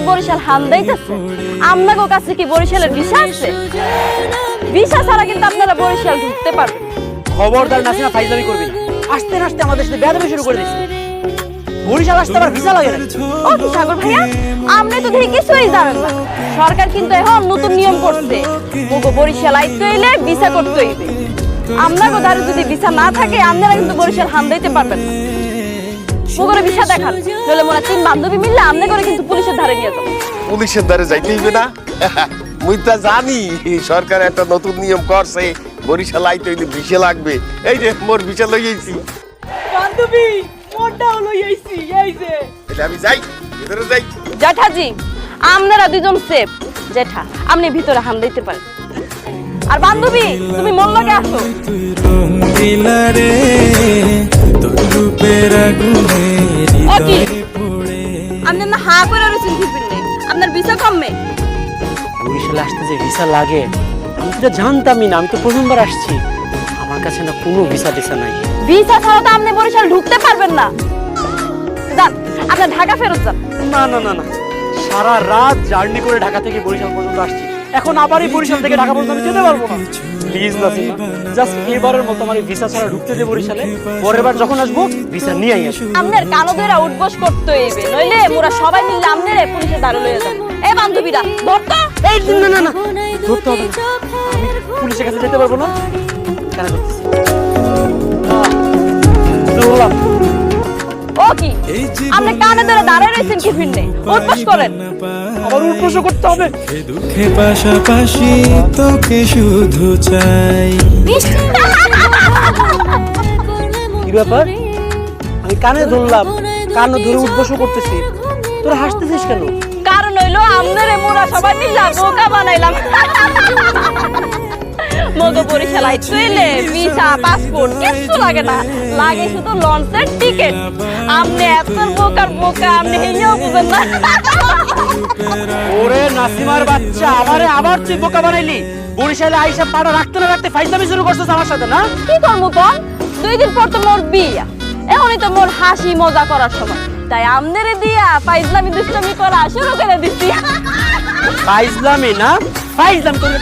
বরিশাল হান্দাইতেছে। আপনাদের কাছে কি বরিশালের ভিসা আছে? ভিসা ছাড়া কিন্তু আপনারা বরিশাল ঢুকতে পারবেন। খবরদার নাসিমা ফাইজলামি করবি না। আসতে আসতে আমাদের সাথে বেয়াদবি শুরু করে দিছিস। বরিশাল আসতে আবার ভিসা লাগে না। ও কি সাগর ভাইয়া, আপনি তো দেখি কিছুই জানেন না। সরকার কিন্তু এখন নতুন নিয়ম করছে, ওগো বরিশাল আইতে হইলে ভিসা করতে হইবে। আপনাদের ধারে যদি ভিসা না থাকে আপনারা কিন্তু বরিশাল হান্দাইতে পারবেন না। ওগরে ভিসা দেখান, নইলে মোরা 3 বান্ধবী মিললে আপনি করে কিন্তু পুলিশের ধারে নিয়ে যাবো। পুলিশের ধারে যাইতে হইবে না? মুই তা জানি সরকার একটা নতুন নিয়ম করছে, বরিশাল আইতে হইলে ভিসা লাগবে। এই যে মোর ভিসা লই আইছি। বান্ধবী মোরটাও লই আইছি, এই যে। এটা আমি যাই, ভিতরে যাই। জ্যাঠাজি, আপনারা দুজন সেফ। জ্যাঠা, আপনি ভিতরে হান্দাইতে পারেন। আর বান্ধবী, তুমি মন লাগে আসো। আপনি না হা করে রয়েছেন টিফিন নেই, আপনার ভিসা কমবে। বরিশালে আসতে যে ভিসা লাগে আমি তো জানতামই না, আমি তো প্রথমবার আসছি। আমার কাছে না কোনো ভিসা টিসা নাই। ভিসা ছাড়া তো আপনি বরিশাল ঢুকতে পারবেন না। যান, আপনি ঢাকা ফেরত যান। না না না না, সারা রাত জার্নি করে ঢাকা থেকে বরিশাল পর্যন্ত আসছি, এখন আবার এই বরিশাল থেকে ঢাকা পর্যন্ত আমি যেতে পারবো না। প্লিজ নাসিমা, জাস্ট এবারের মতো আমার ভিসা ছাড়া ঢুকতে দে বরিশালে। পরের বার যখন আসবো ভিসা নিয়ে আসবো। আপনার কানো ধরে উঠবস করতে হইবে, নইলে মোরা সবাই মিলে আপনারে পুলিশের ধারে লইয়া যাব। এই বান্ধবীরা ধরতো। এই না না না, ধরতে হবে না। আমি পুলিশের কাছে যেতে পারবো না। কেন করতেছি? বললাম ও কি, আপনি কানে ধরে দাঁড়ায় রয়েছেন কি ফিরনে? উঠবস করেন। আবার উঠবস করতে হবে। দুঃখে পাশাপাশি তোকে শুধু চাই। কি ব্যাপার? আমি কানে ধরলাম, কানে ধরে উঠবস করতেছি, তোরা হাসতেছিস কেন? কারণ হইলো আপনারে মোরা সবাই মিলে বোকা বানাইলাম। মগো বরিশাল আইতে হইলে ভিসা পাসপোর্ট কিছু লাগে না, লাগে শুধু লঞ্চের টিকিট। আপনি এত বোকা, আপনি হেইও বুঝেন না। ওরে নাসিমার বাচ্চা, আমারে আবার তুই বোকা বানাইলি। বরিশালে আইসা পাড়া রাখতে না রাখতে ফাইজলামি শুরু করছিস আমার সাথে, না? কি করবো কন? 2 দিন পর তো মোর বিয়া, এখনই তো মোর হাসি মজা করার সময়, তাই আমনেরে দিয়া ফাইজলামি দুষ্টামি করা শুরু করে দিছি। ফাইজলামি না, ফাইজলাম করে